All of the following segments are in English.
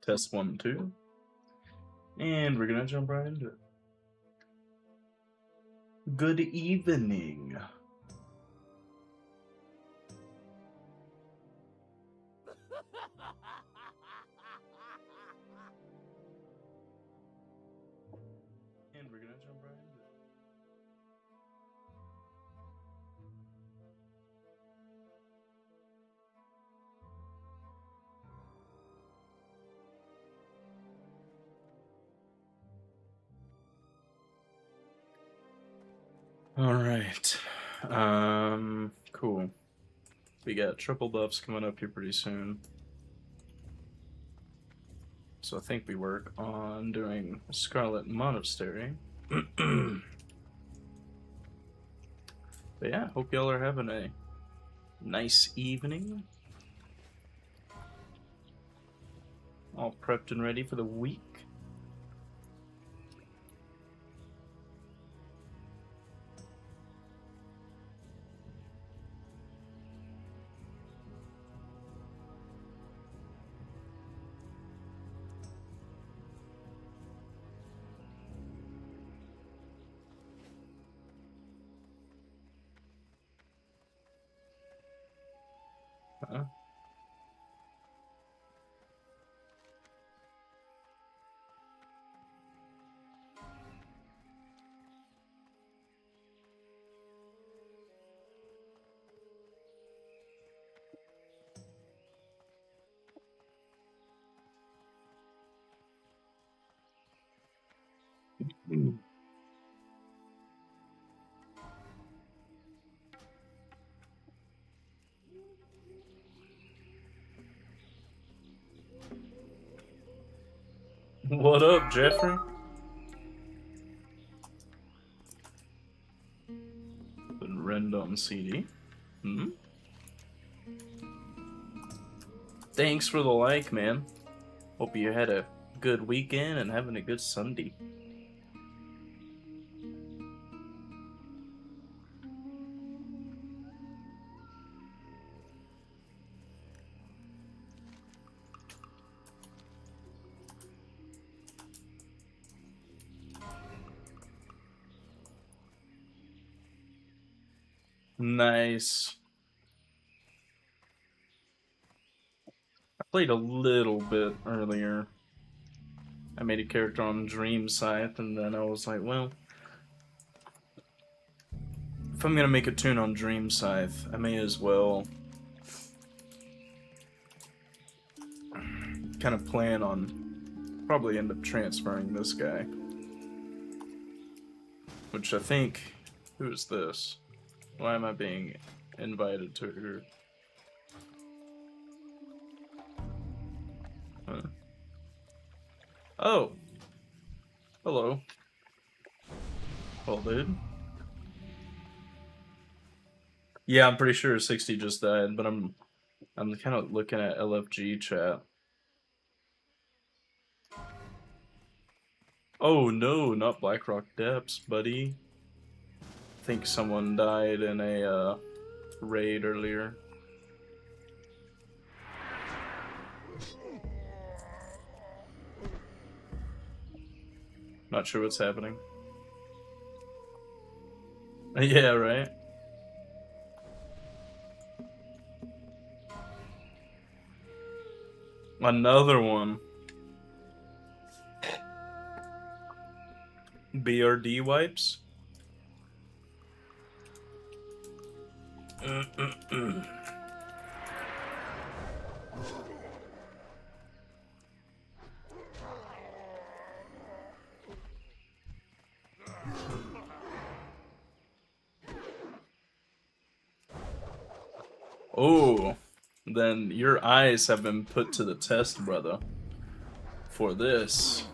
Test 1, 2. And we're gonna jump right into it. Good evening. And we're gonna jump right into it. All right. Cool. We got triple buffs coming up here pretty soon. So I think we work on doing Scarlet Monastery. But yeah, hope y'all are having a nice evening. All prepped and ready for the week. Huh? What up, Jeffrey? Been Rend on CD. Thanks for the like, man. Hope you had a good weekend and having a good Sunday. Nice. I played a little bit earlier. I made a character on Dream Scythe, and then I was like, well, if I'm gonna make a tune on Dream Scythe, I may as well kind of plan on probably end up transferring this guy. Which I think, who is this? Why am I being invited to her? Huh. Oh. Hello. Well, dude. Yeah, I'm pretty sure 60 just died, but I'm kind of looking at LFG chat. Oh no, not Blackrock Depths, buddy. I think someone died in a raid earlier. Not sure what's happening. Yeah, right? Another one. BRD wipes? Oh, then your eyes have been put to the test, brother. For this,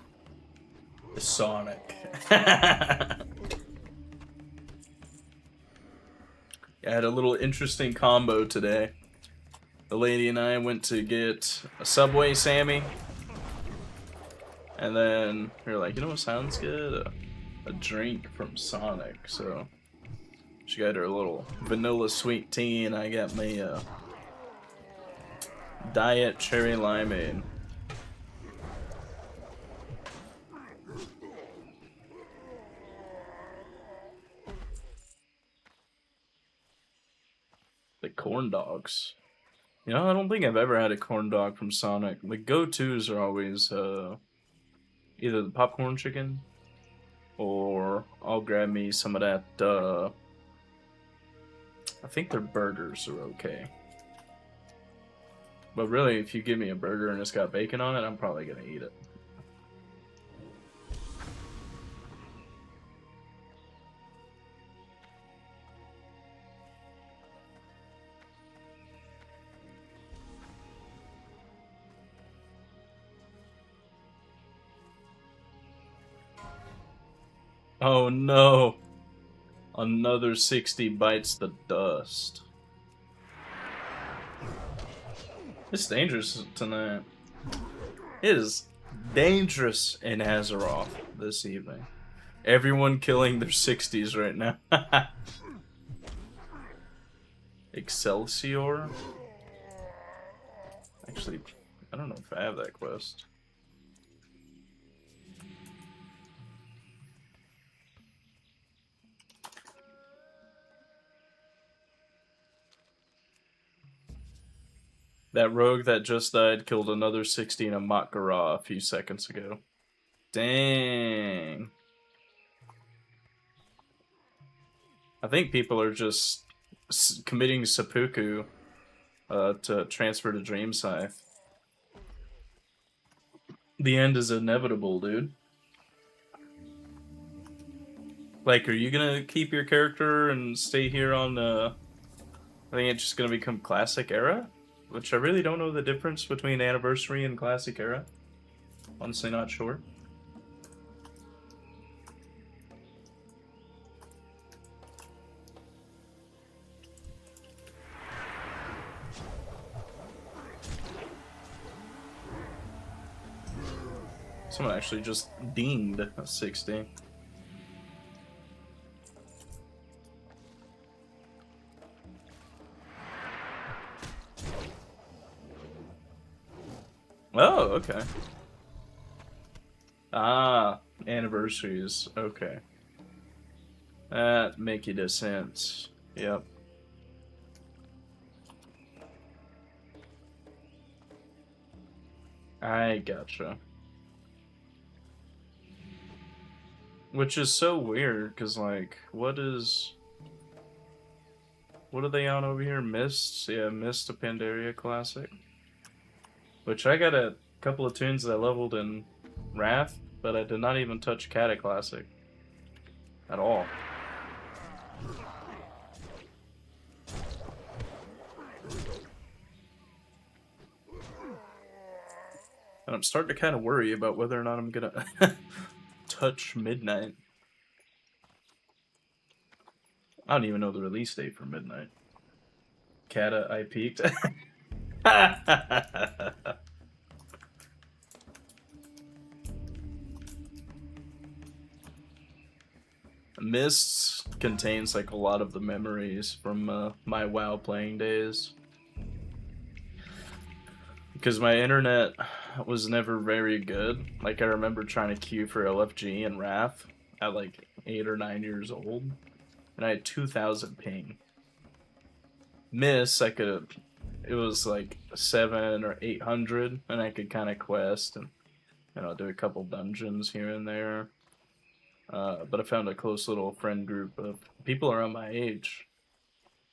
the Sonic. I had a little interesting combo today. The lady and I went to get a Subway Sammy, and then we were like, you know what sounds good? A drink from Sonic. So she got her little vanilla sweet tea, and I got me Diet cherry limeade. The corn dogs. You know, I don't think I've ever had a corn dog from Sonic. The go-tos are always either the popcorn chicken, or I'll grab me some of that. I think their burgers are okay. But really, if you give me a burger and it's got bacon on it, I'm probably gonna eat it. Oh no! Another 60 bites the dust. It's dangerous tonight. It is dangerous in Azeroth this evening. Everyone killing their 60s right now. Excelsior? Actually, I don't know if I have that quest. That rogue that just died killed another 60 in a Makara a few seconds ago. Dang. I think people are just committing seppuku to transfer to Dream Scythe. The end is inevitable, dude. Like, are you gonna keep your character and stay here on I think it's just gonna become Classic Era? Which I really don't know the difference between Anniversary and Classic Era. Honestly, not sure. Someone actually just dinged a 60. Oh, okay. Ah, anniversaries. Okay. That make it a sense. Yep. I gotcha. Which is so weird, because, like, what are they on over here? Mist? Yeah, Mist of Pandaria Classic. Which I got a couple of tunes that I leveled in Wrath, but I did not even touch Kata Classic. At all. And I'm starting to kind of worry about whether or not I'm gonna touch Midnight. I don't even know the release date for Midnight. Kata, I peaked. Mists contains like a lot of the memories from my WoW playing days. Because my internet was never very good. Like, I remember trying to queue for LFG and Wrath at like 8 or 9 years old. And I had 2,000 ping. Miss, it was like 700 or 800, and I could kind of quest and, you know, do a couple dungeons here and there. But I found a close little friend group of people around my age.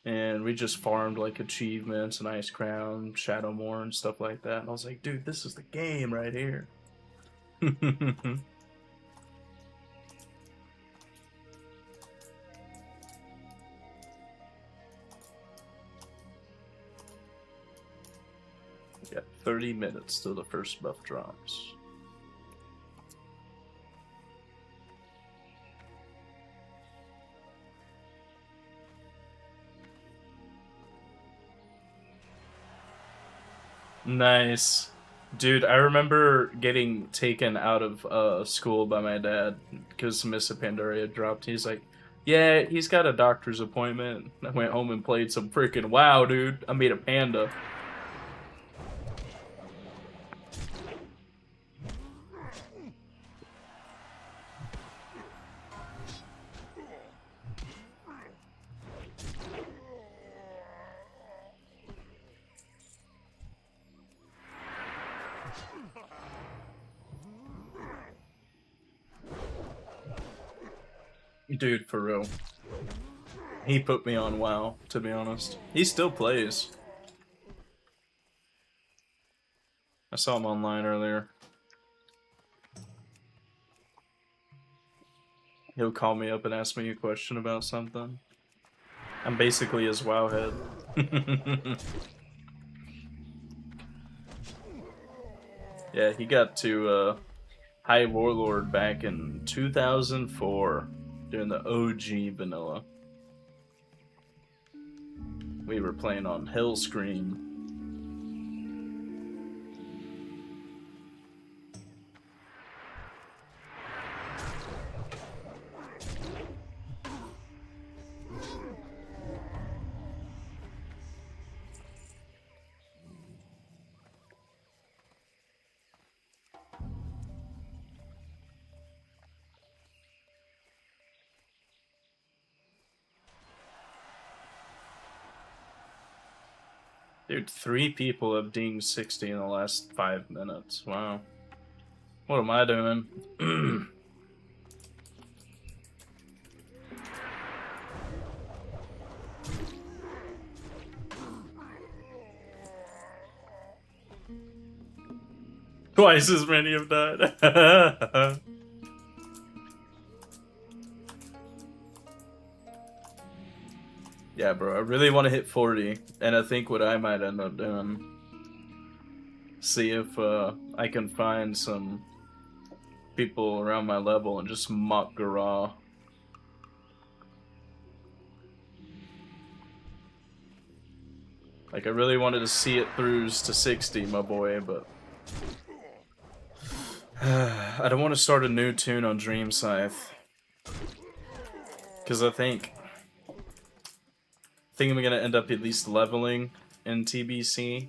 And we just farmed like achievements and Ice Crown, Shadowmoor, and stuff like that. And I was like, dude, this is the game right here. Got 30 minutes till the first buff drops. Nice. Dude, I remember getting taken out of school by my dad because Miss Pandaria dropped. He's like, yeah, he's got a doctor's appointment. I went home and played some freaking WoW, dude. I made a panda. Dude, for real. He put me on WoW, to be honest. He still plays. I saw him online earlier. He'll call me up and ask me a question about something. I'm basically his WoW head. Yeah, he got to High Warlord back in 2004 during the OG vanilla. We were playing on Hellscream. Dude, 3 people have dinged 60 in the last 5 minutes. Wow. What am I doing? Twice as many have died. Yeah, bro, I really want to hit 40, and I think what I might end up doing, see if I can find some people around my level and just mock Garah. Like, I really wanted to see it throughs to 60, my boy, but I don't want to start a new tune on Dream Scythe, because I think I'm gonna end up at least leveling in TBC,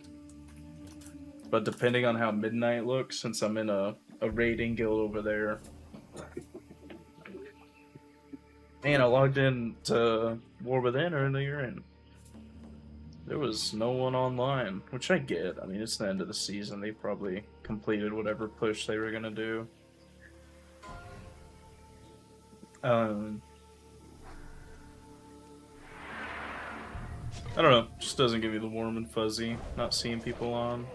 but depending on how Midnight looks, since I'm in a raiding guild over there. Man, I logged in to War Within earlier and there was no one online, which I get. I mean, it's the end of the season. They probably completed whatever push they were gonna do. I don't know, just doesn't give you the warm and fuzzy, not seeing people on.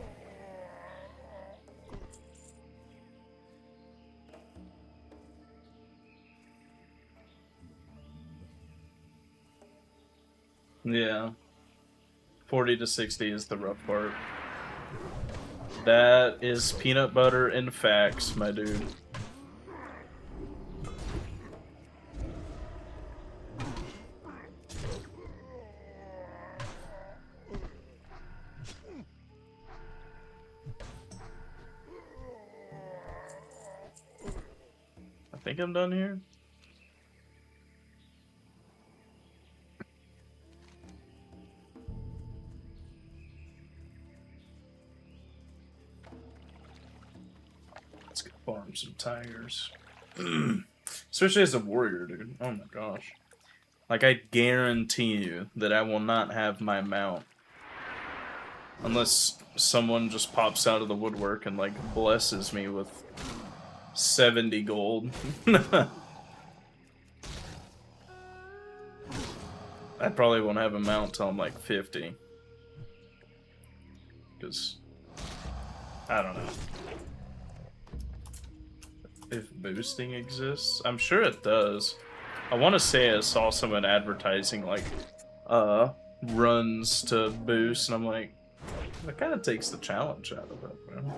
Yeah. 40 to 60 is the rough part. That is peanut butter and facts, my dude. I think I'm done here. Let's go farm some tigers. Especially as a warrior, dude. Oh my gosh. Like, I guarantee you that I will not have my mount unless someone just pops out of the woodwork and, like, blesses me with 70 gold. I probably won't have a mount till I'm like 50. Because, I don't know. If boosting exists? I'm sure it does. I want to say I saw someone advertising, like, runs to boost, and I'm like, that kind of takes the challenge out of it, bro.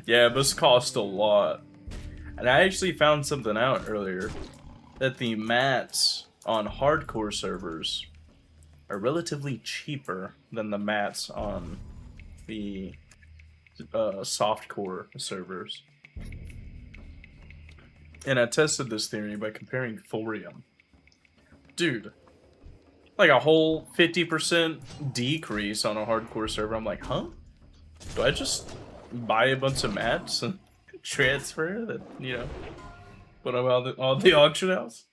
Yeah, this cost a lot. And I actually found something out earlier, that the mats on hardcore servers are relatively cheaper than the mats on the softcore servers. And I tested this theory by comparing thorium. Dude, like a whole 50% decrease on a hardcore server. I'm like, huh? Do I just buy a bunch of mats and transfer that, you know, put them on the auction house?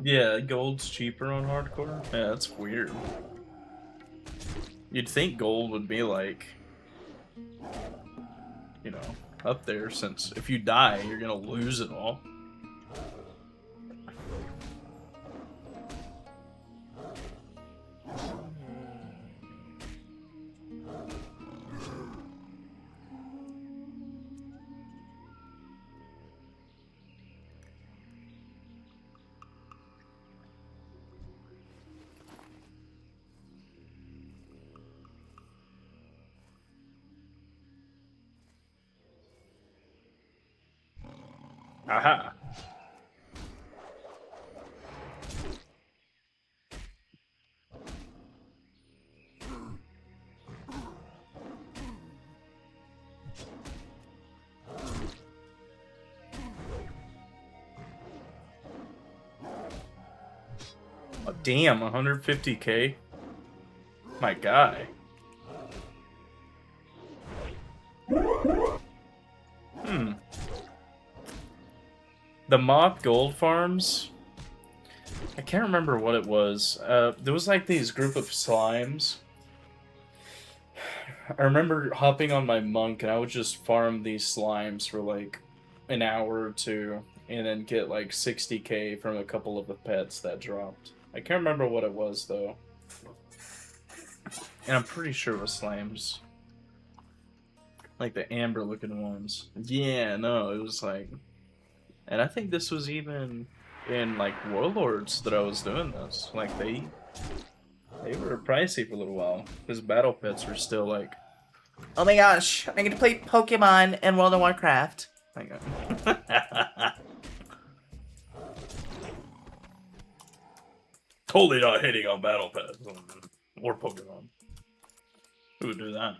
Yeah, gold's cheaper on hardcore. Yeah, that's weird. You'd think gold would be like, you know, up there, since if you die, you're gonna lose it all. Aha. Oh, damn, 150k? My guy. The mock gold farms, I can't remember what it was. There was like these group of slimes. I remember hopping on my monk and I would just farm these slimes for like an hour or two and then get like 60k from a couple of the pets that dropped. I can't remember what it was though. And I'm pretty sure it was slimes. Like the amber looking ones. Yeah, no, it was like... And I think this was even in like Warlords that I was doing this. Like they were pricey for a little while because battle pets were still like, oh my gosh, I'm gonna play Pokemon and World of Warcraft. my God. Totally not hitting on battle pets or Pokemon. Who would do that?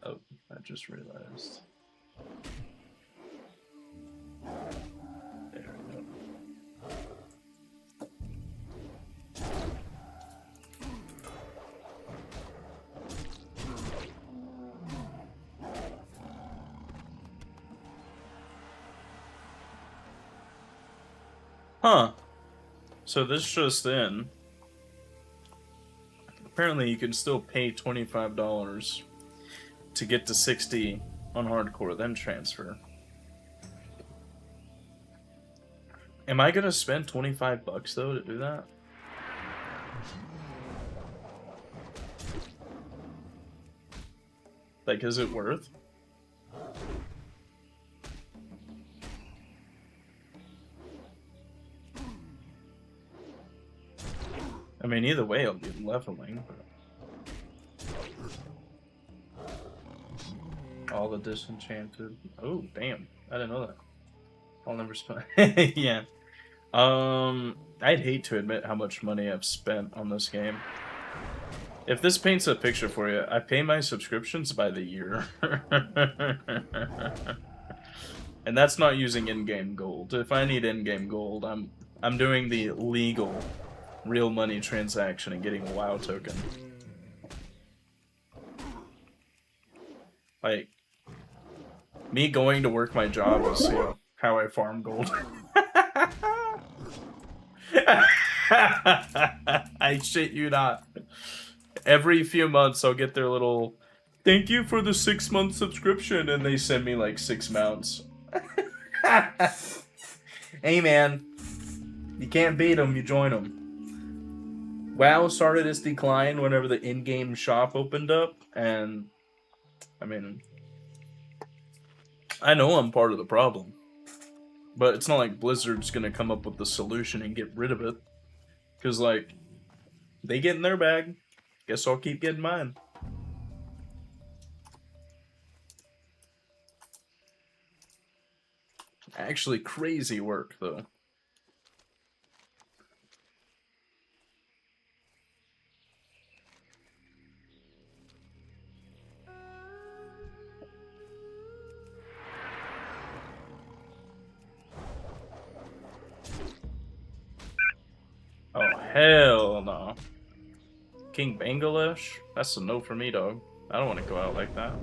Oh, I just realized. There we go. Huh. So this just in. Apparently you can still pay $25 to get to 60 on hardcore, then transfer. Am I gonna spend 25 bucks though to do that? Like, is it worth? I mean, either way, I'll be leveling. All the disenchanted. Oh, damn! I didn't know that. I'll never spend. Yeah. I'd hate to admit how much money I've spent on this game. If this paints a picture for you, I pay my subscriptions by the year. And that's not using in-game gold. If I need in-game gold, I'm doing the legal real money transaction and getting a WoW token. Like, me going to work my job is, you know, how I farm gold. I shit you not. Every few months I'll get their little thank you for the 6-month subscription, and they send me like 6 mounts. Hey man, you can't beat them, you join them. WoW started its decline whenever the in-game shop opened up, and I mean, I know I'm part of the problem, but it's not like Blizzard's gonna come up with the solution and get rid of it, because like, they get in their bag, Guess I'll keep getting mine. Actually, crazy work, though. Oh, hell no. King Bangladesh? That's a no for me, dog. I don't want to go out like that.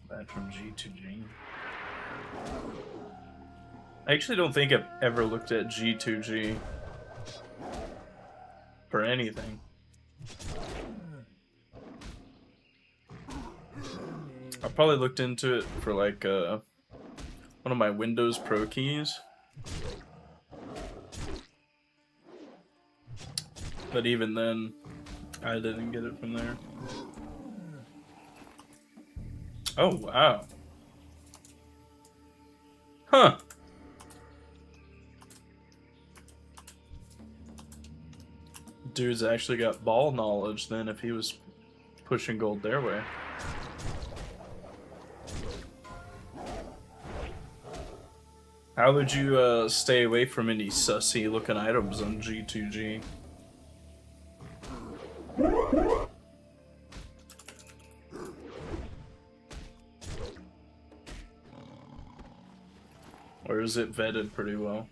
That from G to G. I actually don't think I've ever looked at G2G for anything. I probably looked into it for like one of my Windows Pro keys. But even then, I didn't get it from there. Oh, wow. Huh. Dude's actually got ball knowledge then if he was pushing gold their way. How would you stay away from any sussy looking items on G2G? Or is it vetted pretty well?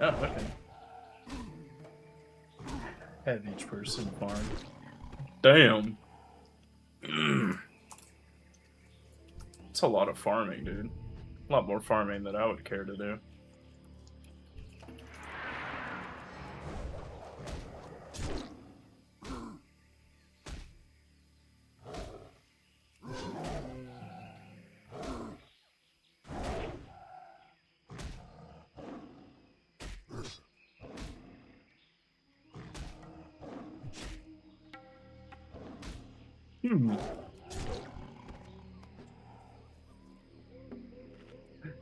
Oh, okay. Have each person farm. Damn. It's a lot of farming, dude. A lot more farming than I would care to do.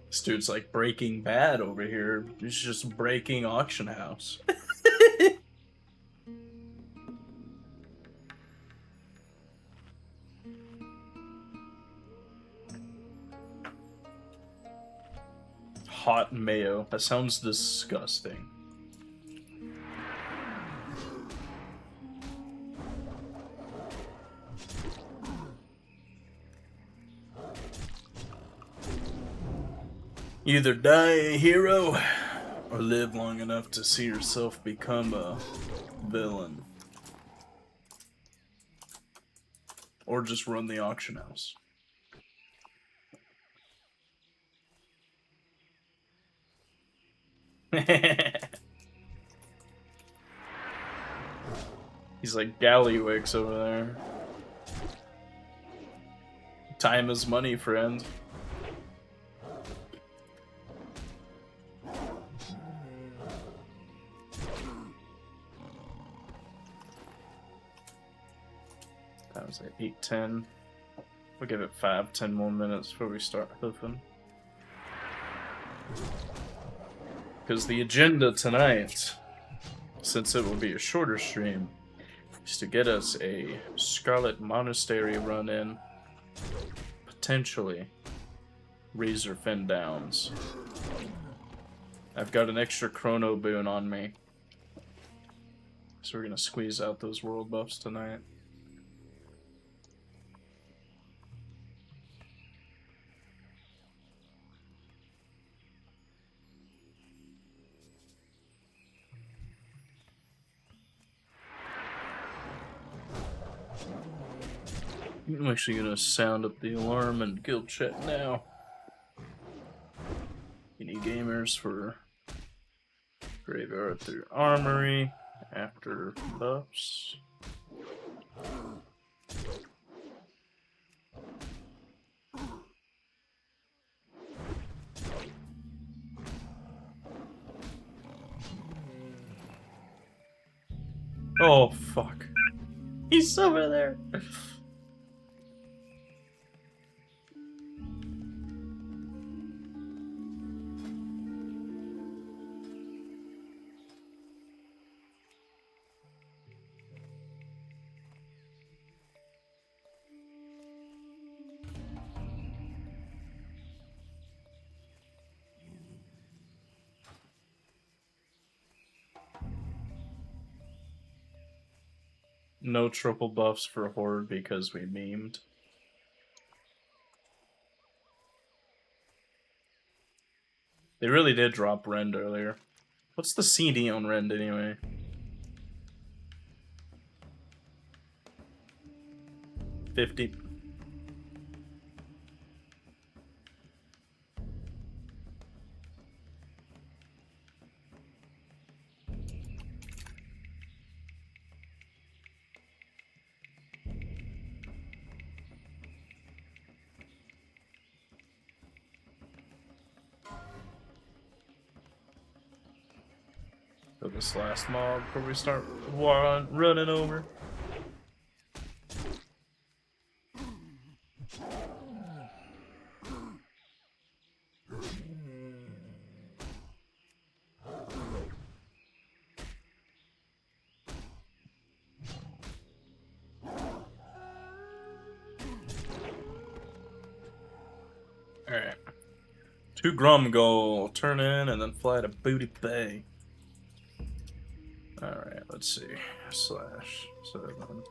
This dude's like Breaking Bad over here. He's just breaking auction house. Hot mayo. That sounds disgusting. Either die a hero or live long enough to see yourself become a villain. Or just run the auction house. He's like Gallywix over there. Time is money, friend. That was at 8:10. We'll give it 5-10 more minutes before we start hoofing. Because the agenda tonight, since it will be a shorter stream, is to get us a Scarlet Monastery run in. Potentially Razor Fin Downs. I've got an extra chrono boon on me. So we're gonna squeeze out those world buffs tonight. I'm actually gonna sound up the alarm and guild chat now. Any gamers for Graveyard through Armory after buffs. Oh, fuck. He's over there. No triple buffs for Horde because we memed. They really did drop Rend earlier. What's the CD on Rend anyway? 50. So this last mob before we start running over. Alright. 2 Grum goal. Turn in and then fly to Booty Bay. Alright, let's see. /7.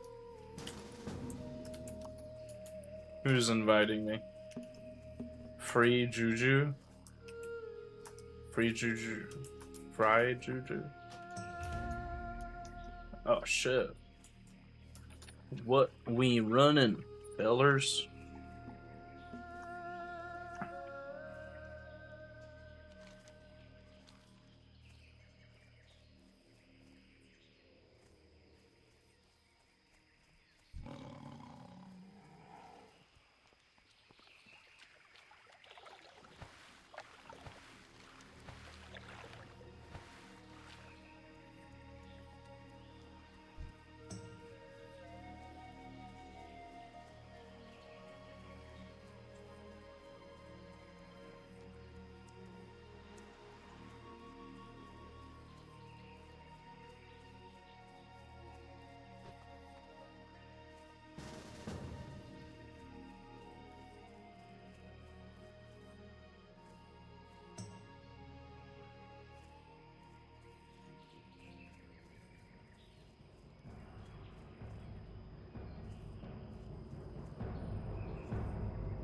Who's inviting me? Free Juju? Free Juju. Fry Juju? Oh shit. What we running, fellers?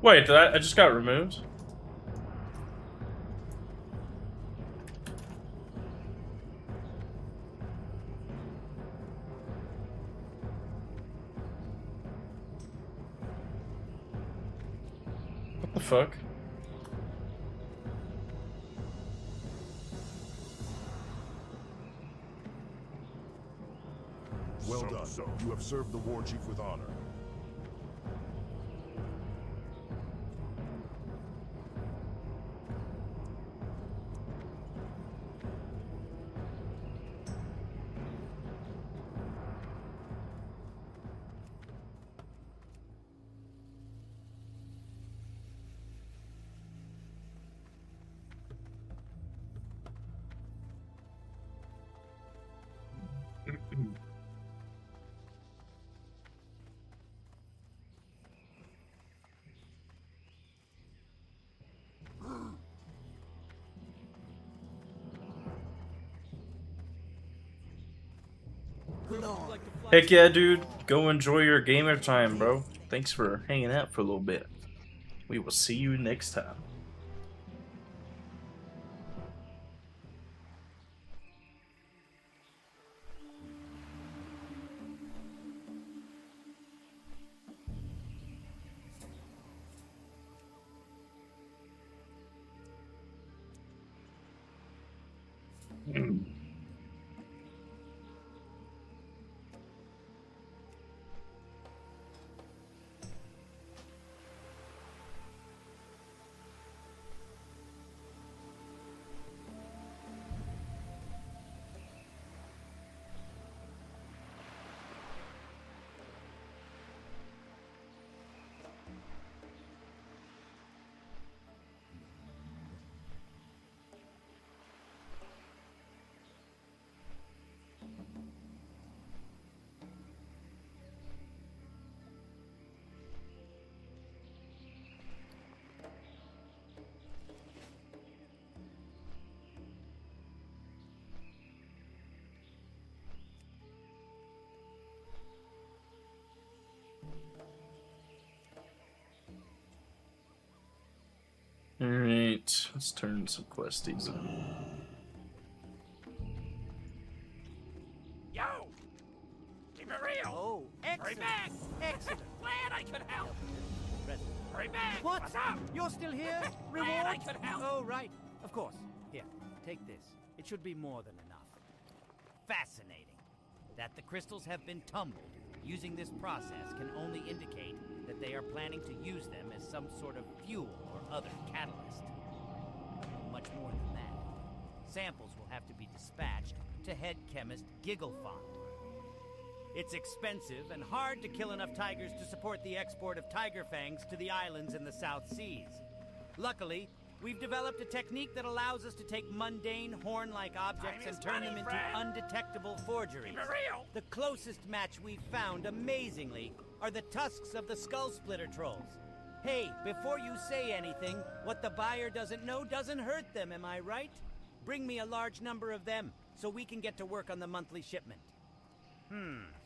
Wait, did I just got removed? What the fuck? Well done. You have served the war chief with honor. Heck yeah, dude. Go enjoy your gamer time, bro. Thanks for hanging out for a little bit. We will see you next time. Let's turn some questies in. Yo! Keep it real! Oh, Hurry excellent. back! Excellent. Glad I could help! President. Hurry back! What? What's up? You're still here? Glad I Reward? could help! Oh, right. Of course. Here, take this. It should be more than enough. Fascinating. That the crystals have been tumbled using this process can only indicate that they are planning to use them as some sort of fuel or other catalyst. Much more than that. Samples will have to be dispatched to head chemist Gigglefond. It's expensive and hard to kill enough tigers to support the export of tiger fangs to the islands in the South Seas. Luckily, we've developed a technique that allows us to take mundane, horn-like objects Time and is turn money, them into friend. undetectable forgeries. Keep it real! The closest match we've found, amazingly, are the tusks of the skull splitter trolls. Hey, before you say anything, what the buyer doesn't know doesn't hurt them, am I right? Bring me a large number of them, so we can get to work on the monthly shipment.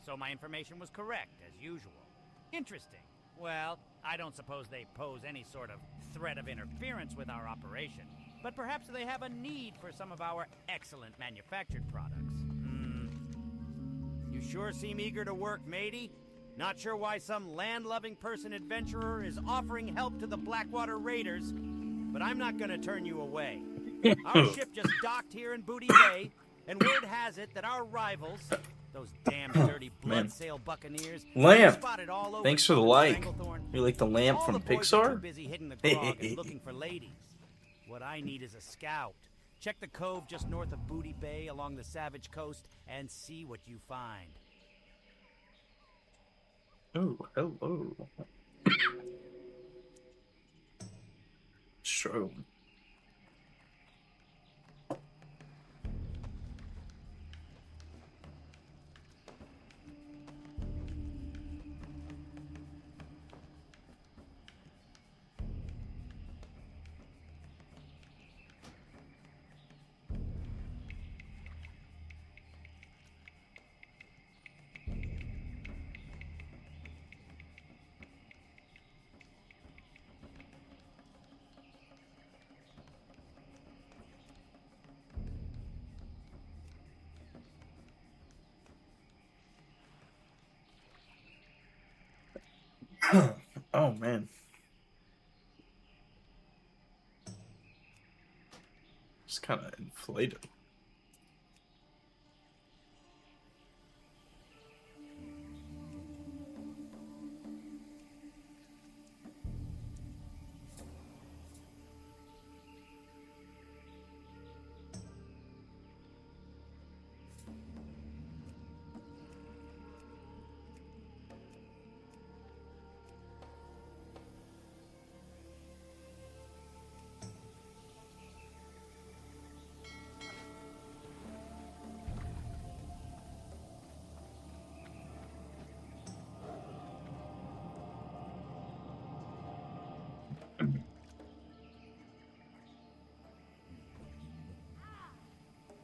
So my information was correct, as usual. Interesting. Well, I don't suppose they pose any sort of threat of interference with our operation, but perhaps they have a need for some of our excellent manufactured products. You sure seem eager to work, matey. Not sure why some land-loving person adventurer is offering help to the Blackwater Raiders, but I'm not gonna turn you away. Our ship just docked here in Booty Bay, and word has it that our rivals, those damn dirty blood-sail buccaneers, Lamp, spotted all over thanks for the town in like. Stranglethorn. You're like the lamp All from the boys are too Pixar? busy hitting the grog and looking for ladies. What I need is a scout. Check the cove just north of Booty Bay along the Savage Coast and see what you find. Oh, hello. Sure. Oh man. It's kind of inflated.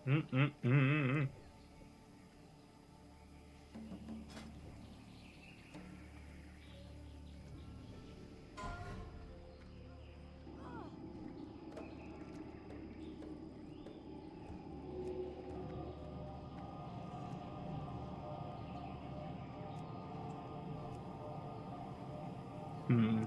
Mm-mm-mm-mm. Hmm.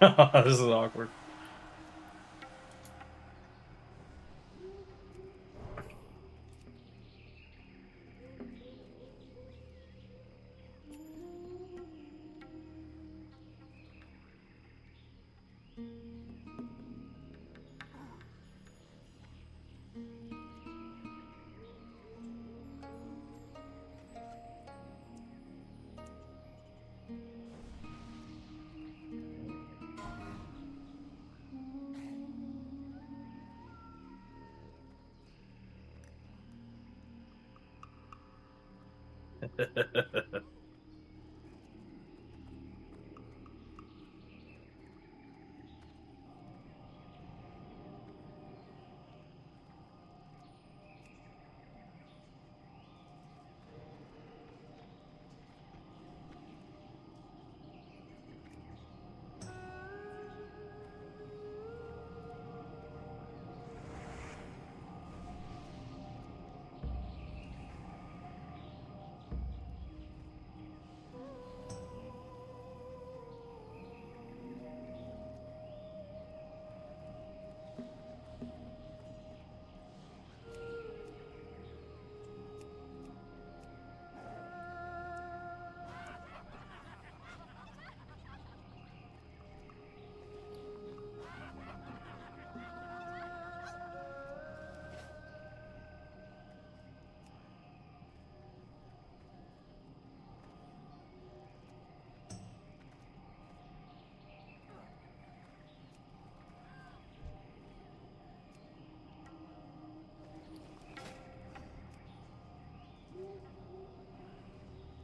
This is awkward.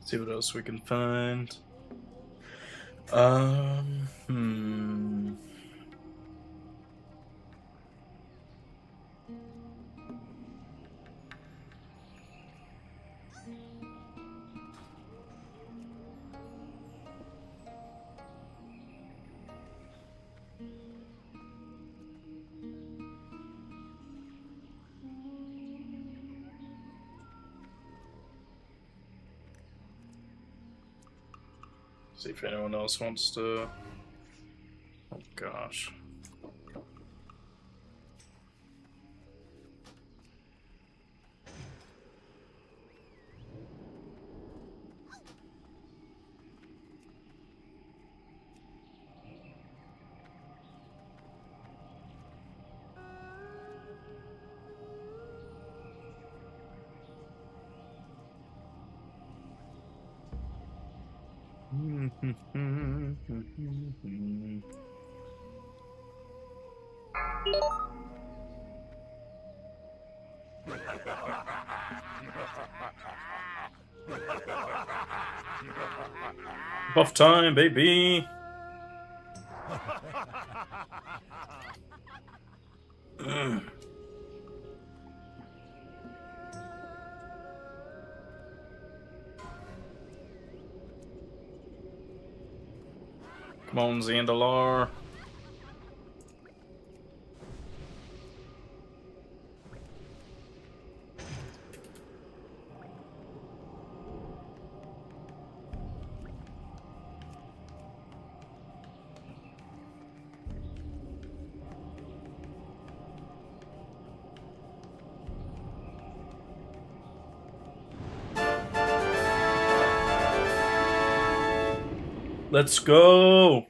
See what else we can find. Hmm. See if anyone else wants to. Oh gosh. Buff time, baby. Come on, Zandalar. Let's go.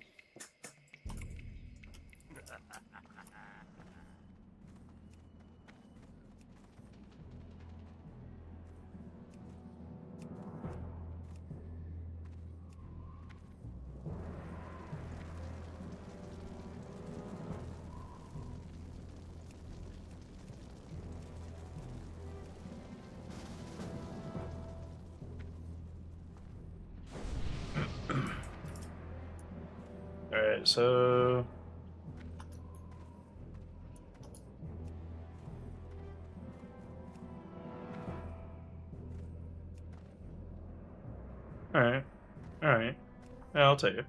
Alright, so... Alright. Alright. Yeah, I'll take it.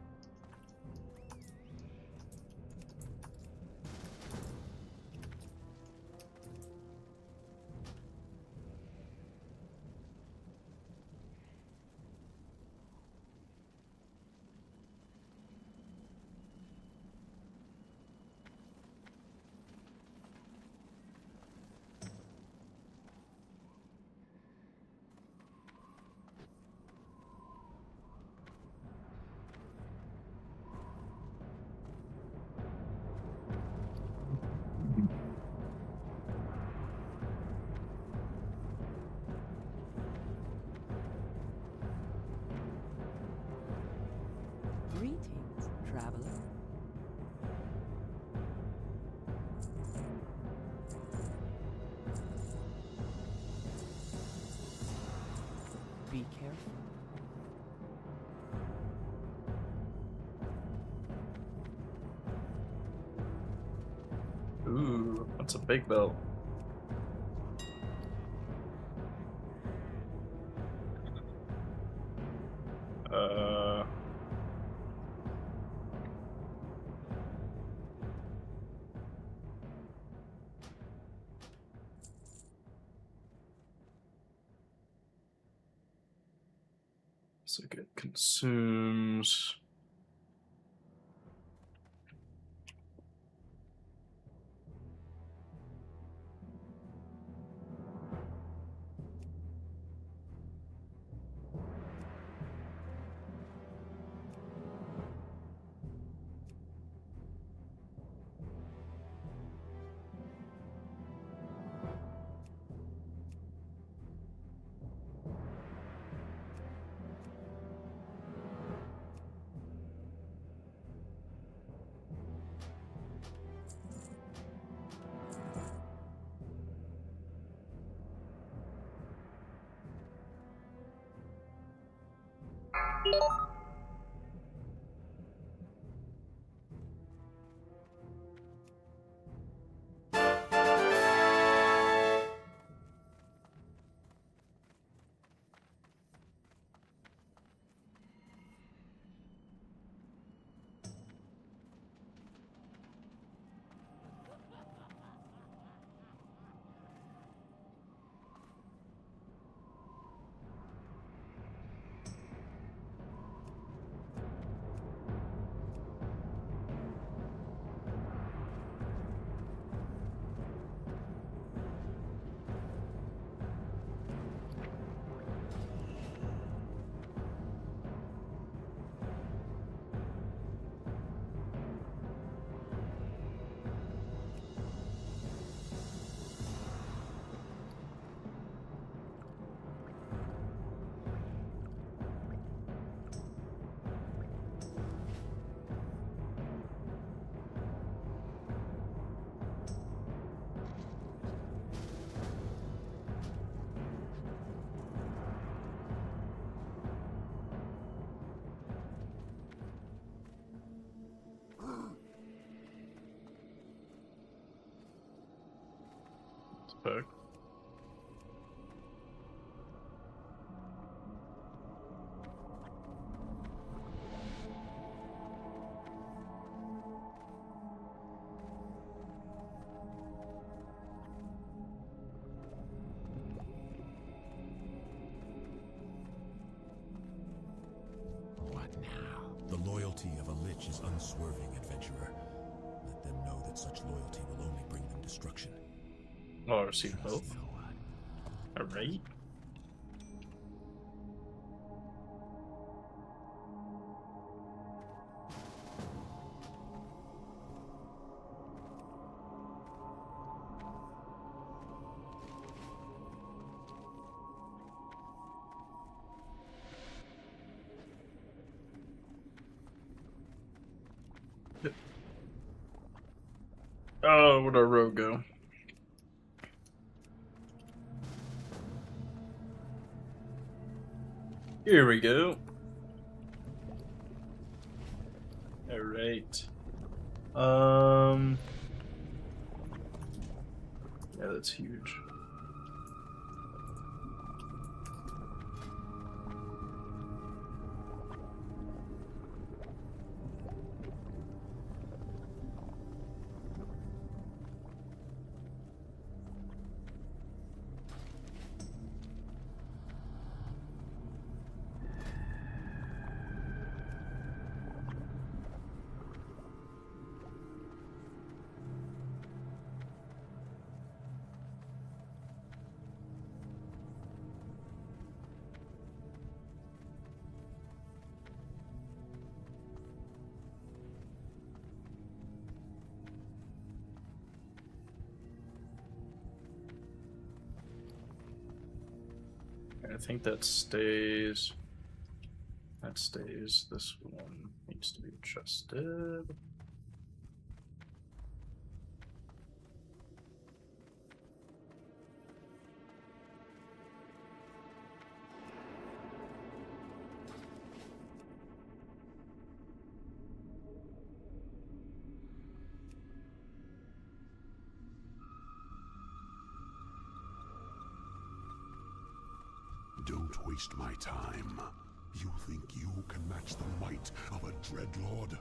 Greetings, traveler. Be careful. Ooh, that's a big belt. Uh... So it consumes... Fuck. What now? The loyalty of a lich is unswerving, adventurer. Let them know that such loyalty will only bring them destruction. Oh, I received both. Alright. Oh, where'd our road go? Here we go. Alright. Yeah, that's huge. I think that stays. That stays. This one needs to be adjusted. Don't waste my time. You think you can match the might of a dreadlord?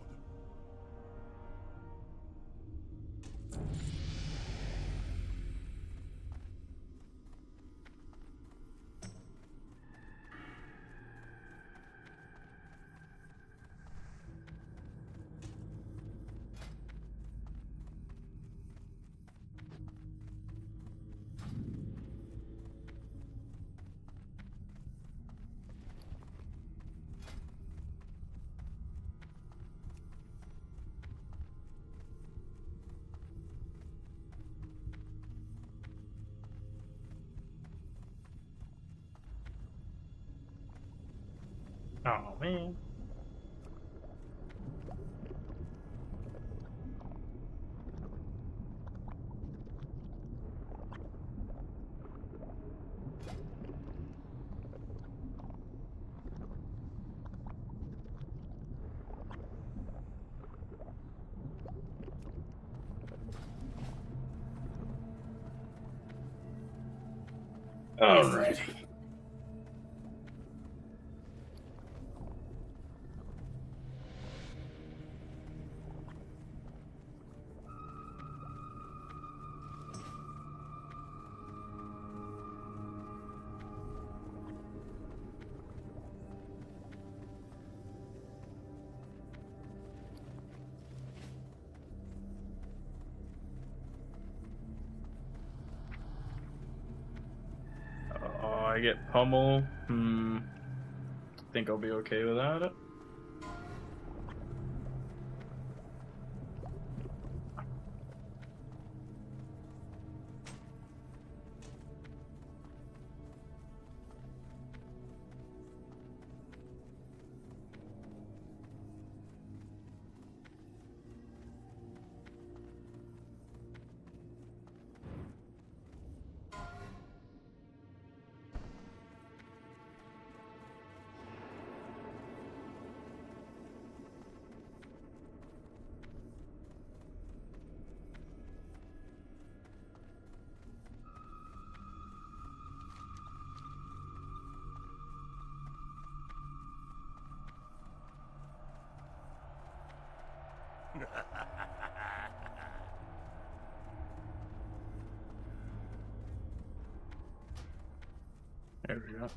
Oh man. Alrighty. I get pummel. Think I'll be okay with that. There we go.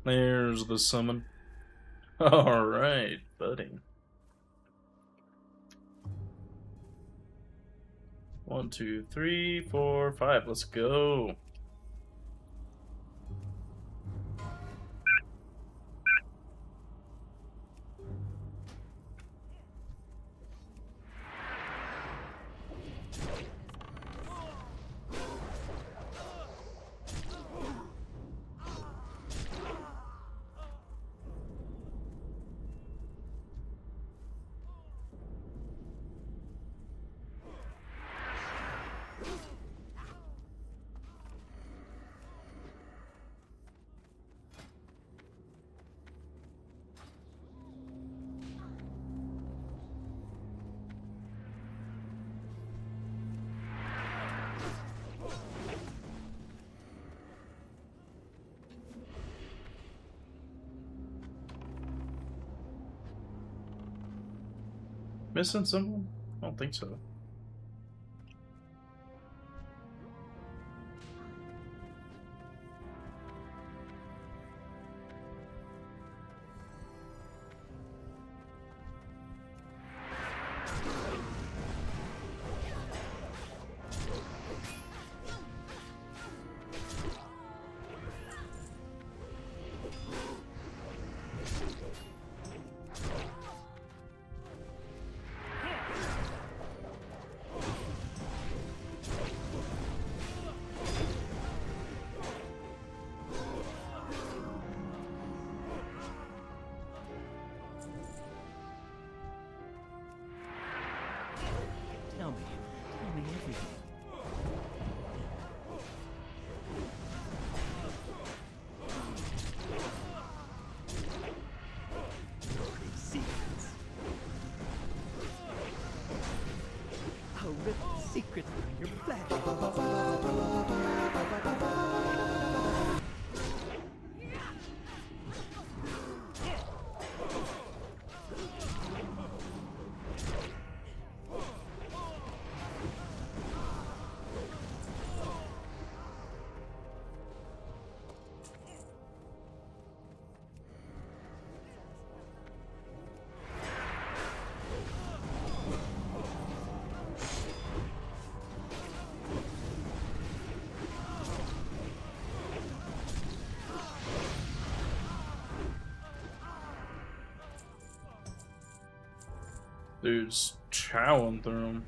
There's the summon. Alright, buddy. 1, 2, 3, 4, 5. Let's go. Missing someone? I don't think so. Tell me everything. Big secrets. I'll rip the secrets from your flesh. Dude's chowing through him.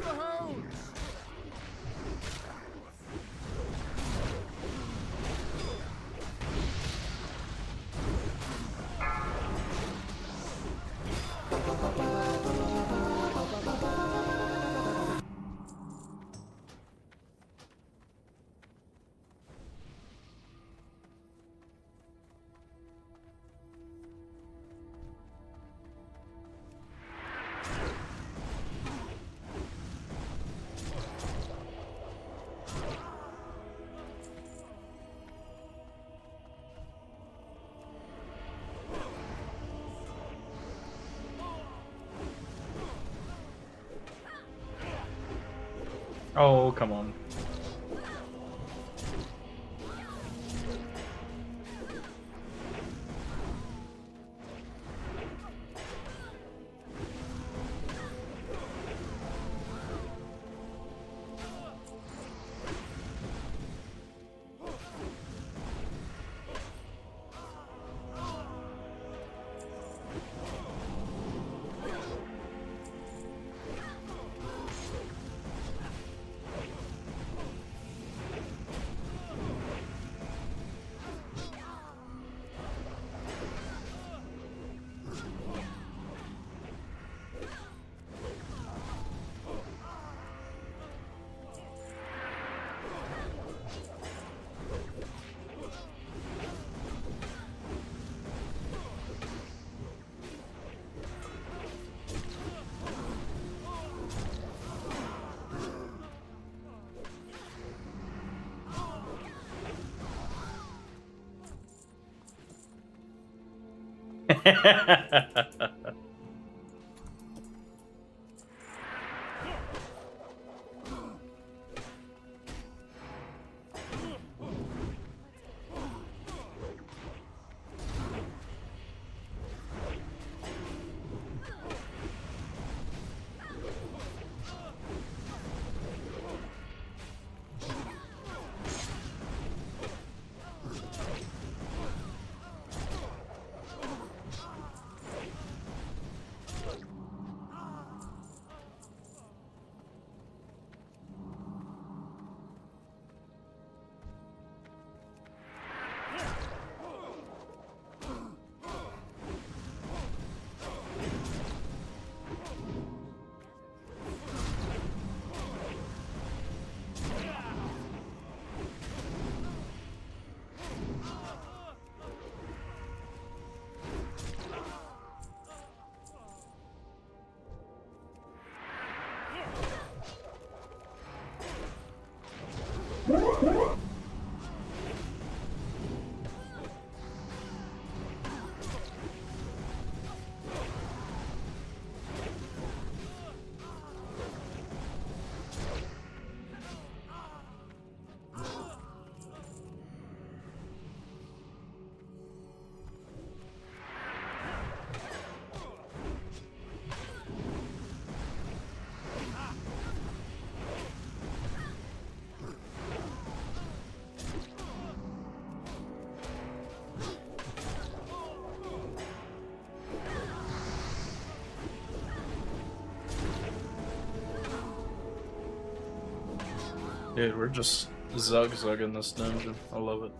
the hose! Oh, come on. Dude, we're just zug-zugging this dungeon. I love it.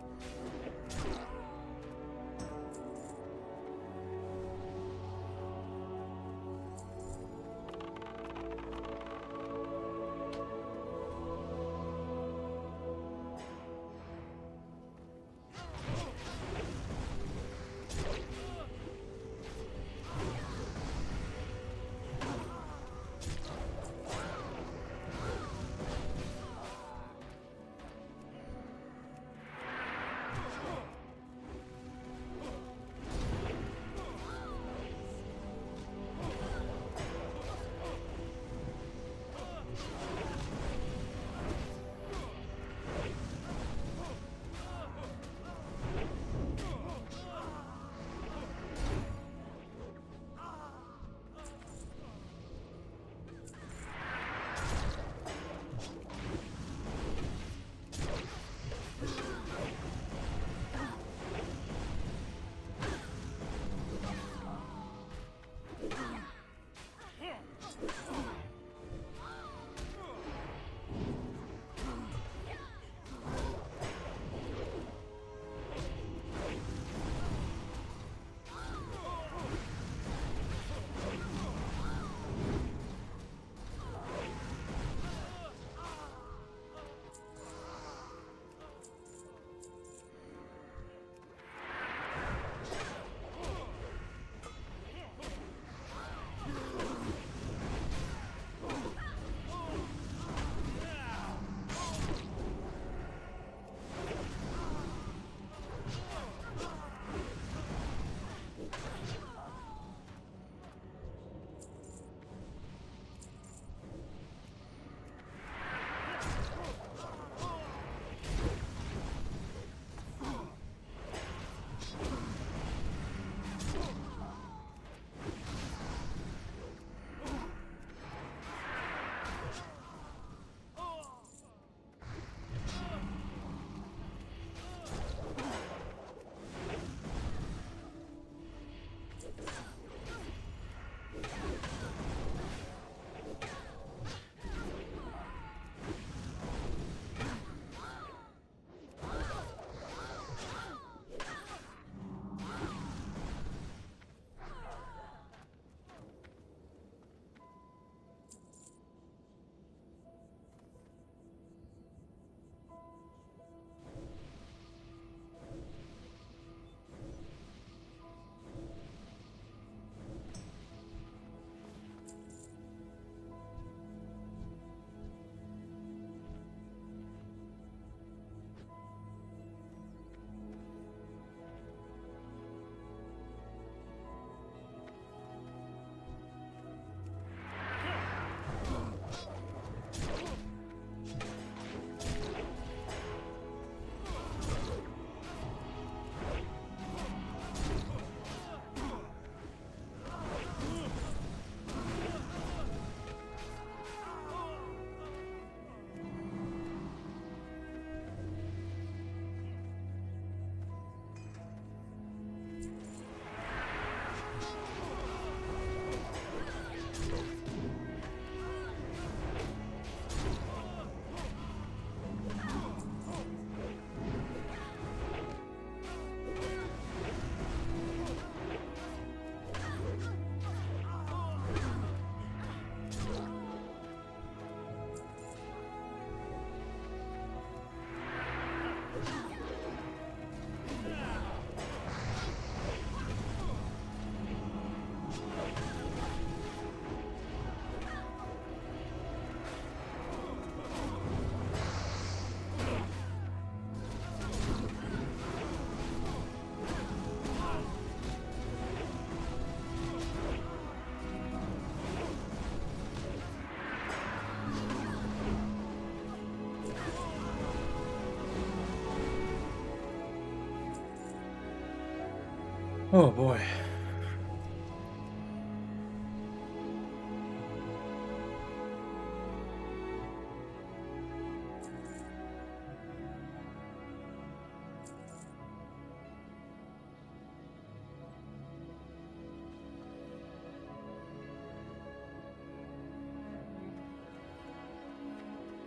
Oh boy.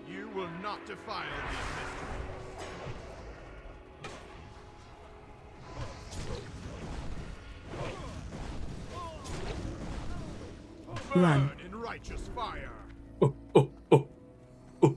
You will not defile these mysteries. Run. Burn in righteous fire. Oh, oh, oh, oh.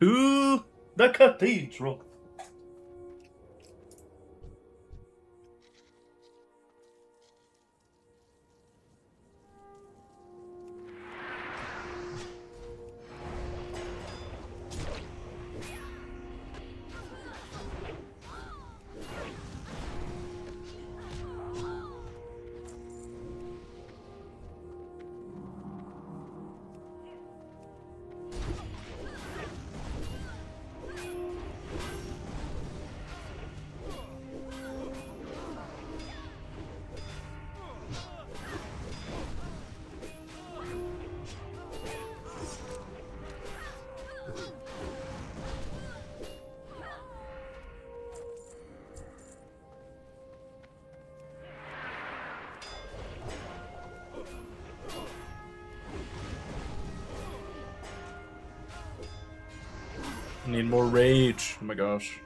To the cathedral. I need more rage. Oh my gosh.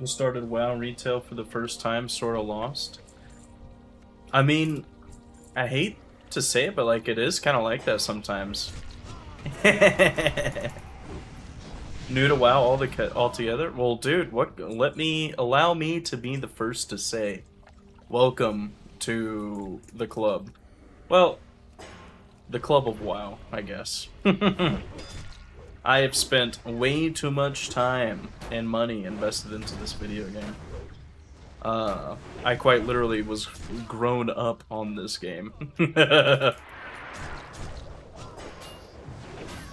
who started WoW retail for the first time sort of lost. I mean, I hate to say it, but like it is kind of like that sometimes. New to WoW altogether? Well, dude, allow me to be the first to say, welcome to the club. Well, the club of WoW, I guess. I have spent way too much time and money invested into this video game. I quite literally was grown up on this game.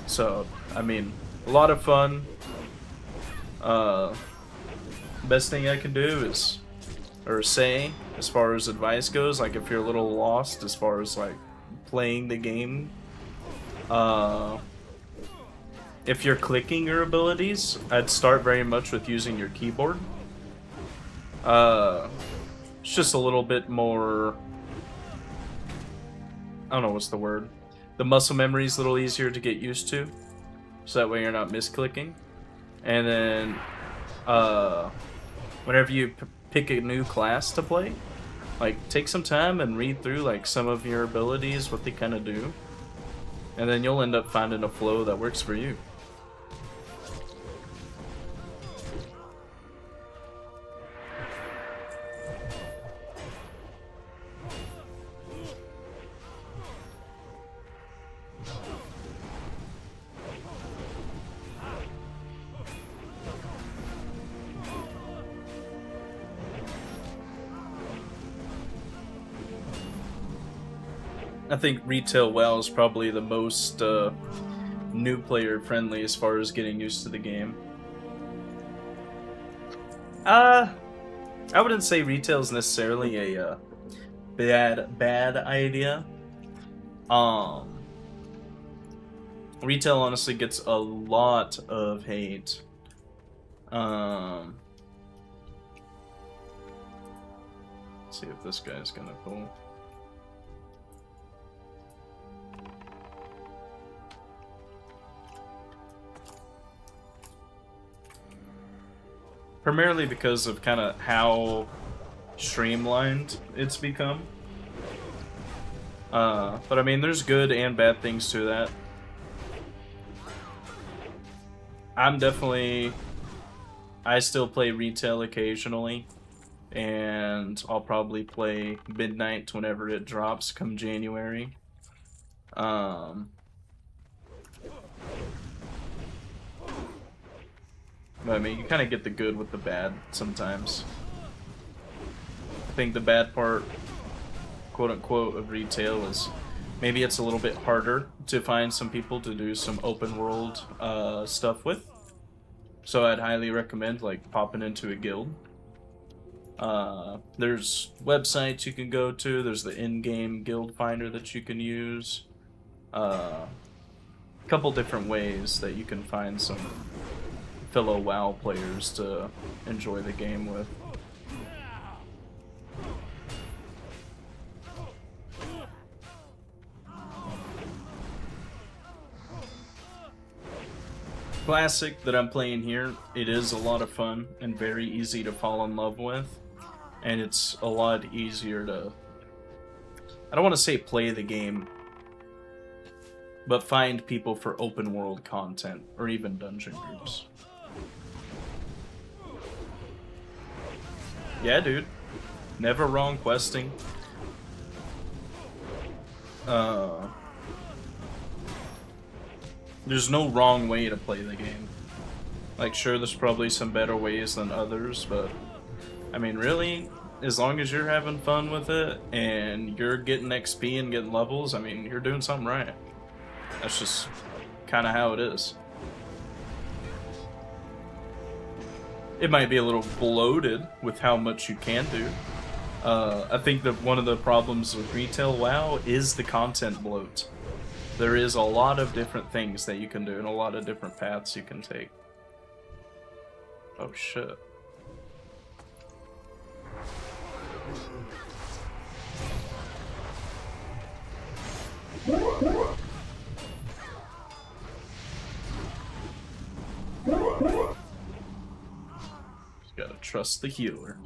So, I mean, a lot of fun. Best thing I can do is, or say, as far as advice goes, like if you're a little lost as far as like playing the game, if you're clicking your abilities, I'd start very much with using your keyboard. It's just a little bit more, I don't know what's the word. The muscle memory is a little easier to get used to, so that way you're not misclicking. And then, whenever you pick a new class to play, like take some time and read through like some of your abilities, what they kind of do, and then you'll end up finding a flow that works for you. I think retail WoW is probably the most new player friendly as far as getting used to the game. I wouldn't say retail is necessarily a bad idea. Retail honestly gets a lot of hate. Let's see if this guy's gonna pull. Primarily because of kind of how streamlined it's become. But I mean, there's good and bad things to that. I still play retail occasionally, and I'll probably play Midnight whenever it drops come January. But I mean, you kind of get the good with the bad sometimes. I think the bad part, quote unquote, of retail is maybe it's a little bit harder to find some people to do some open world stuff with. So I'd highly recommend like popping into a guild. There's websites you can go to, there's the in-game guild finder that you can use. A couple different ways that you can find some fellow WoW players to enjoy the game with. Classic that I'm playing here, it is a lot of fun and very easy to fall in love with, and it's a lot easier to, I don't want to say play the game, but find people for open world content or even dungeon groups. Yeah, dude. Never wrong questing. There's no wrong way to play the game. Like, sure, there's probably some better ways than others, but I mean, really, as long as you're having fun with it and you're getting XP and getting levels, I mean, you're doing something right. That's just kind of how it is. It might be a little bloated with how much you can do. I think that one of the problems with retail WoW is the content bloat. There is a lot of different things that you can do and a lot of different paths you can take. Oh shit. Gotta trust the healer.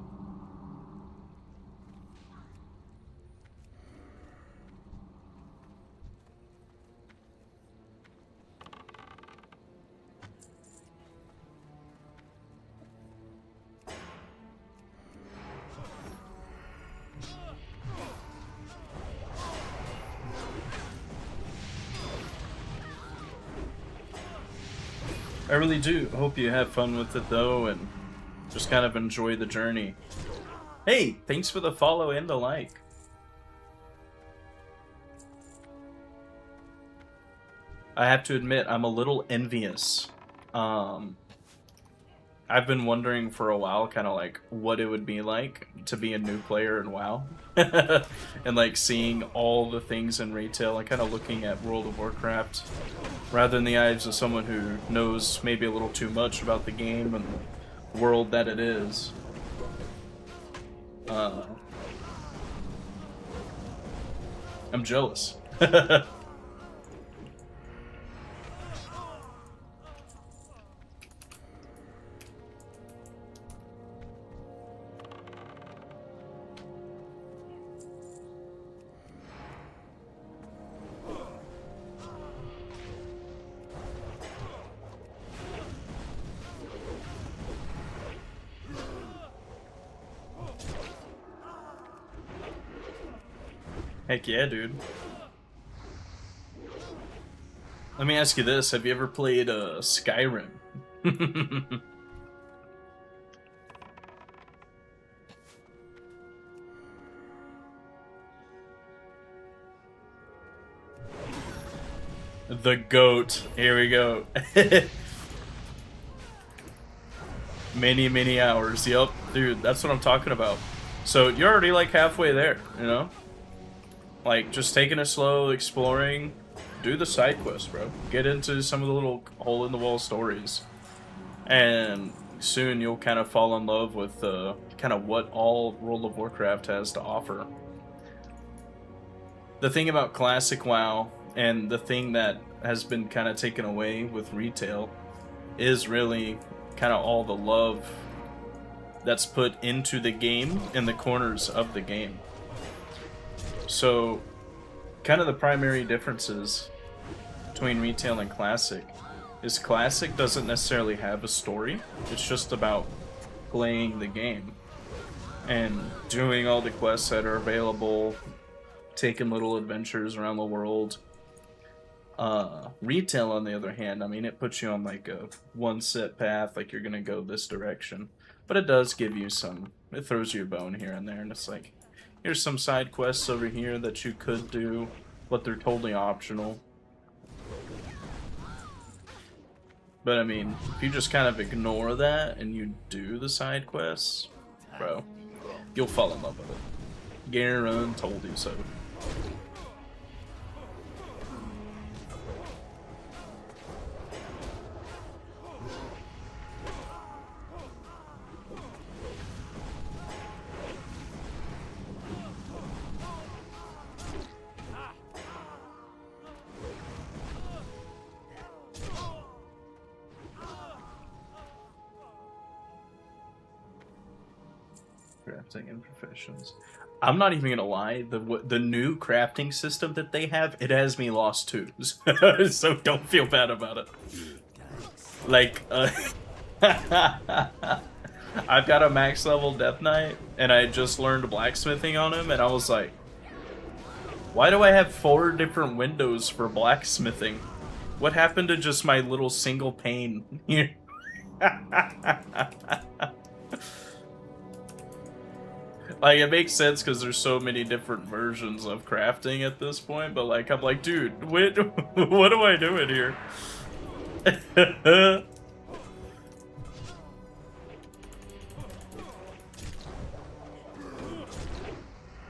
I really do hope you have fun with it though, and just kind of enjoy the journey. Hey, thanks for the follow and the like. I have to admit, I'm a little envious. I've been wondering for a while, kind of like, what it would be like to be a new player in WoW. And like seeing all the things in retail and kind of looking at World of Warcraft rather in the eyes of someone who knows maybe a little too much about the game and the world that it is. I'm jealous. Heck yeah, dude. Let me ask you this, have you ever played Skyrim? The goat. Here we go. Many hours. Yep, dude, that's what I'm talking about. So you're already like halfway there, you know? Like, just taking it slow, exploring, do the side quests, bro. Get into some of the little hole-in-the-wall stories. And soon you'll kind of fall in love with kind of what all World of Warcraft has to offer. The thing about Classic WoW, and the thing that has been kind of taken away with retail, is really kind of all the love that's put into the game in the corners of the game. So, kind of the primary differences between retail and classic is classic doesn't necessarily have a story. It's just about playing the game and doing all the quests that are available, taking little adventures around the world. Retail, on the other hand, I mean, it puts you on like a one set path, like you're gonna go this direction, but it does give you some, it throws you a bone here and there, and it's like, here's some side quests over here that you could do, but they're totally optional. But I mean, if you just kind of ignore that and you do the side quests, bro, you'll fall in love with it. Garen told you so. Crafting and professions. I'm not even gonna lie. The new crafting system that they have, it has me lost too. So don't feel bad about it. Like, I've got a max level Death Knight, and I just learned blacksmithing on him, and I was like, why do I have 4 different windows for blacksmithing? What happened to just my little single pane here? Like, it makes sense because there's so many different versions of crafting at this point, but like, I'm like, dude, what am I doing here?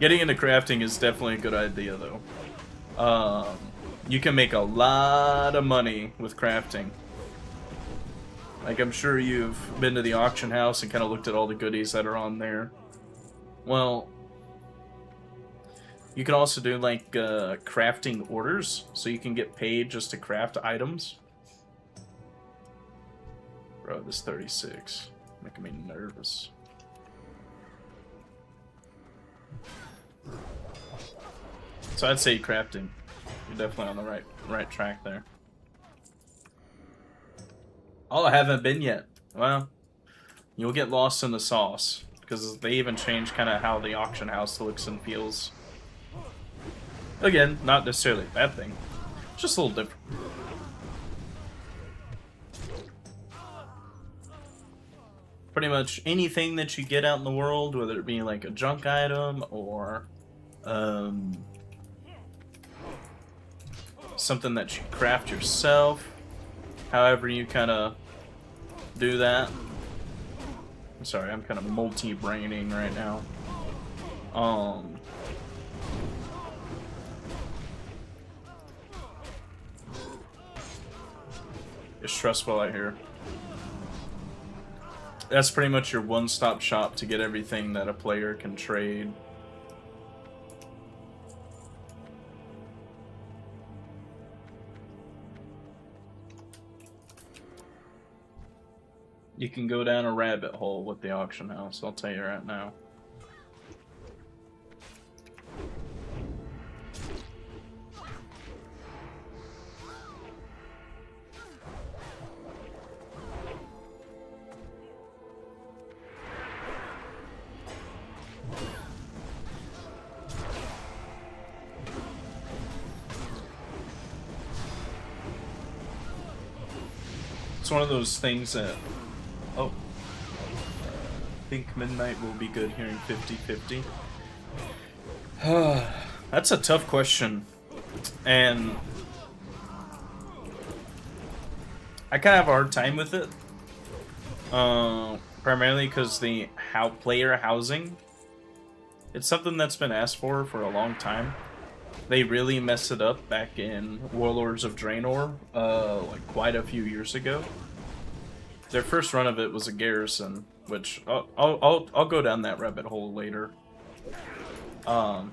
Getting into crafting is definitely a good idea, though. You can make a lot of money with crafting. Like, I'm sure you've been to the auction house and kind of looked at all the goodies that are on there. Well, you can also do like crafting orders, so you can get paid just to craft items. Bro, this 36. Making me nervous. So I'd say crafting. You're definitely on the right track there. Oh, I haven't been yet. Well, you'll get lost in the sauce because they even changed kind of how the auction house looks and feels. Again, not necessarily a bad thing. Just a little different. Pretty much anything that you get out in the world, whether it be like a junk item or something that you craft yourself, however you kind of do that. I'm sorry, I'm kind of multi-braining right now. It's stressful out here. That's pretty much your one-stop shop to get everything that a player can trade. You can go down a rabbit hole with the auction house, I'll tell you right now. It's one of those things that... Oh. I think midnight will be good hearing 50-50. That's a tough question. And... I kind of have a hard time with it. Primarily because the player housing... It's something that's been asked for a long time. They really messed it up back in Warlords of Draenor, like quite a few years ago. Their first run of it was a garrison, which I'll go down that rabbit hole later. I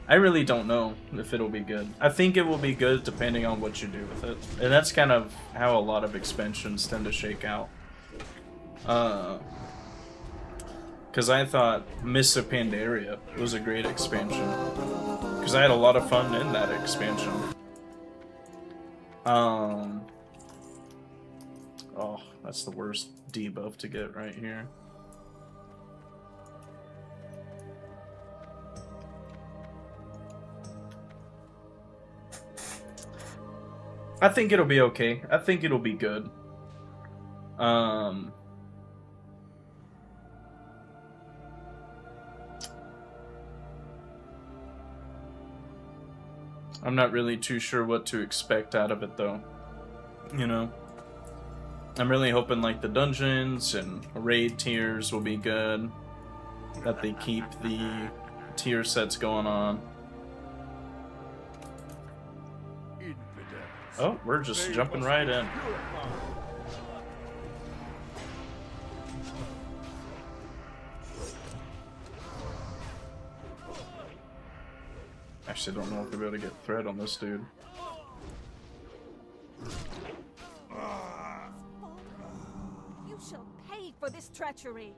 really don't know if it'll be good. I think it will be good depending on what you do with it, and that's kind of how a lot of expansions tend to shake out. Because I thought Mists of Pandaria was a great expansion. Because I had a lot of fun in that expansion. Oh, that's the worst debuff to get right here. I think it'll be okay. I think it'll be good. I'm not really too sure what to expect out of it, though. You know? I'm really hoping, like, the dungeons and raid tiers will be good. That they keep the tier sets going on. Oh, we're just jumping right in. Actually, I don't know if we'll be able to get thread on this dude. You shall pay for this treachery.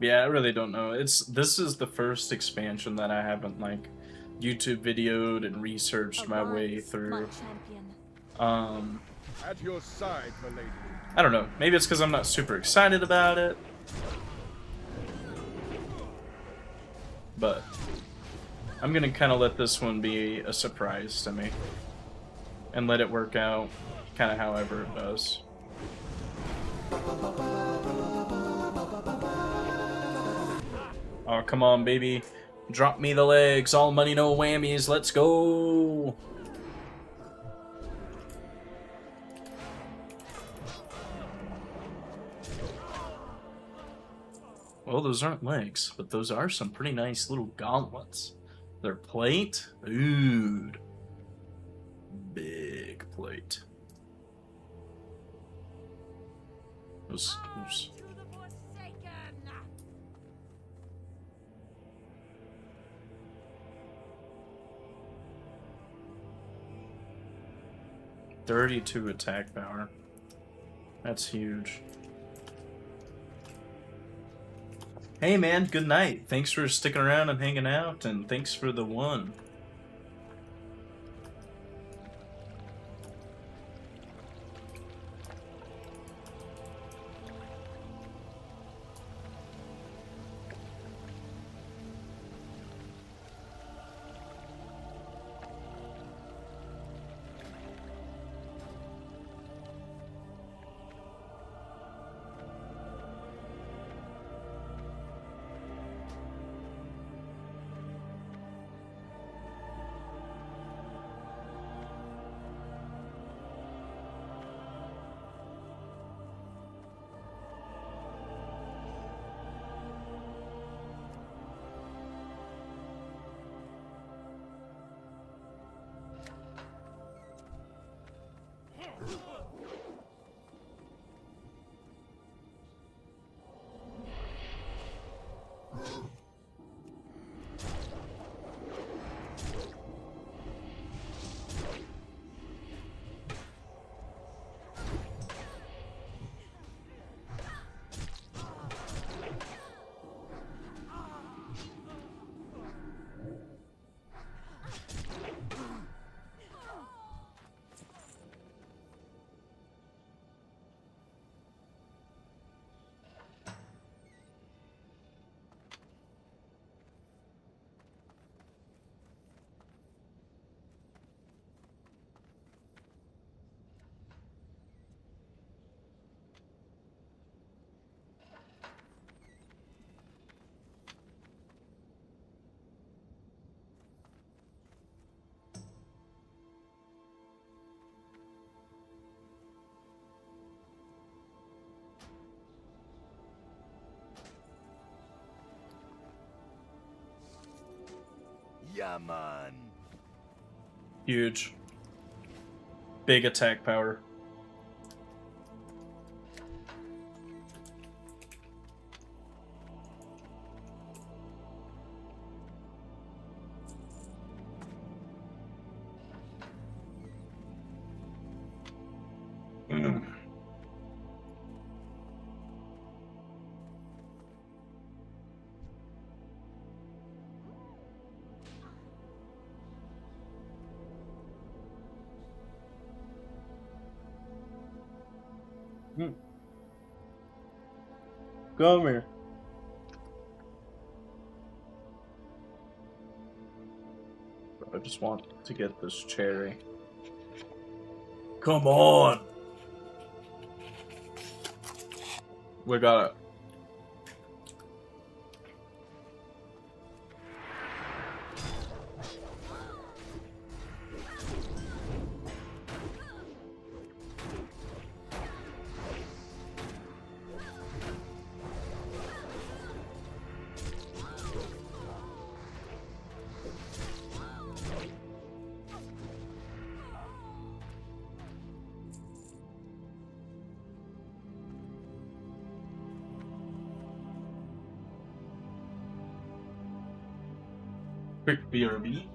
Yeah, I really don't know. This is the first expansion that I haven't like YouTube videoed and researched my way through. At your side, milady. I don't know. Maybe it's because I'm not super excited about it. But I'm gonna kind of let this one be a surprise to me. And let it work out kind of however it does. Oh, come on, baby. Drop me the legs. All money, no whammies. Let's go. Well, those aren't legs, but those are some pretty nice little gauntlets. Their plate? Dude. Big plate. Those 32 attack power. That's huge. Hey man, good night. Thanks for sticking around and hanging out, and thanks for the one. Yeah, man. Huge. Big attack power. Come here. I just want to get this cherry. Come on! We got it. Quick BRB.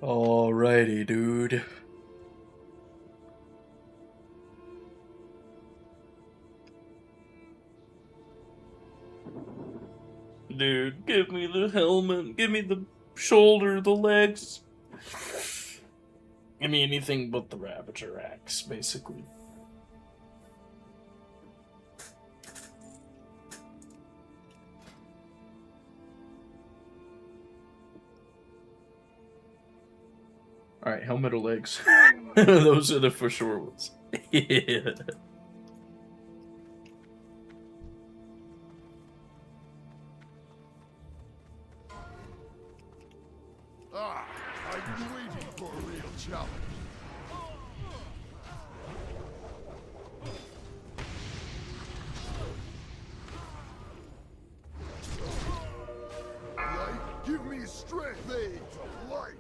Alrighty, dude. Dude, give me the helmet, give me the shoulder, the legs. Give me anything but the Ravager axe, basically. Alright, helmet or legs. Those are the for sure ones. Yeah. Ah, I've been waiting for a real challenge. Light, give me strength, blades of light.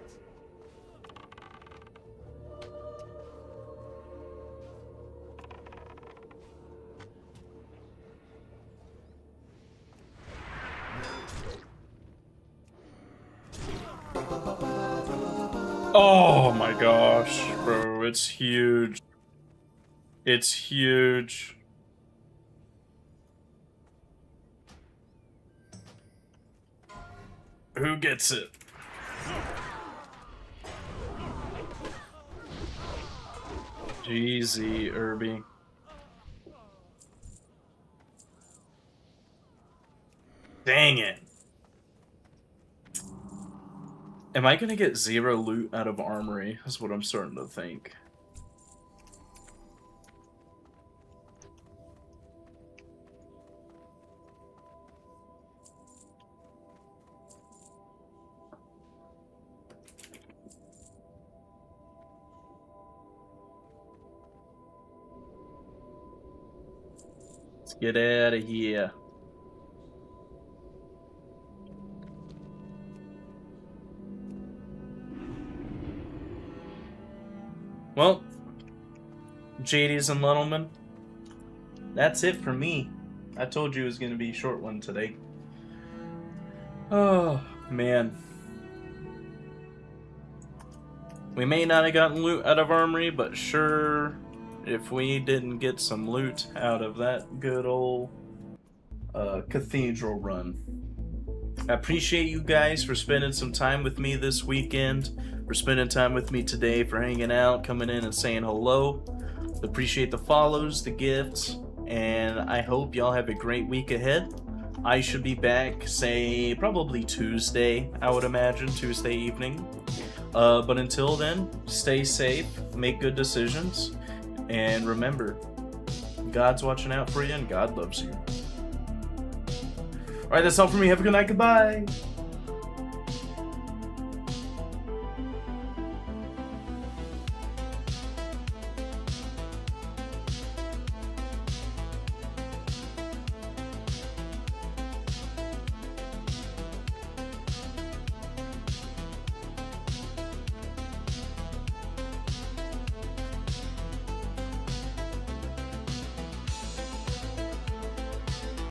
Oh my gosh, bro, it's huge. It's huge. Who gets it? GZ, Irby. Dang it. Am I gonna get 0 loot out of Armory? That's what I'm starting to think. Let's get out of here. Well, JD's and Luttleman, that's it for me. I told you it was going to be a short one today. Oh, man. We may not have gotten loot out of Armory, but sure if we didn't get some loot out of that good old cathedral run. I appreciate you guys for spending some time with me this weekend, for spending time with me today, for hanging out, coming in and saying hello. Appreciate the follows, the gifts, and I hope y'all have a great week ahead. I should be back, say, probably Tuesday, I would imagine, Tuesday evening. But until then, stay safe, make good decisions, and remember, God's watching out for you and God loves you. Alright, that's all for me. Have a good night. Goodbye.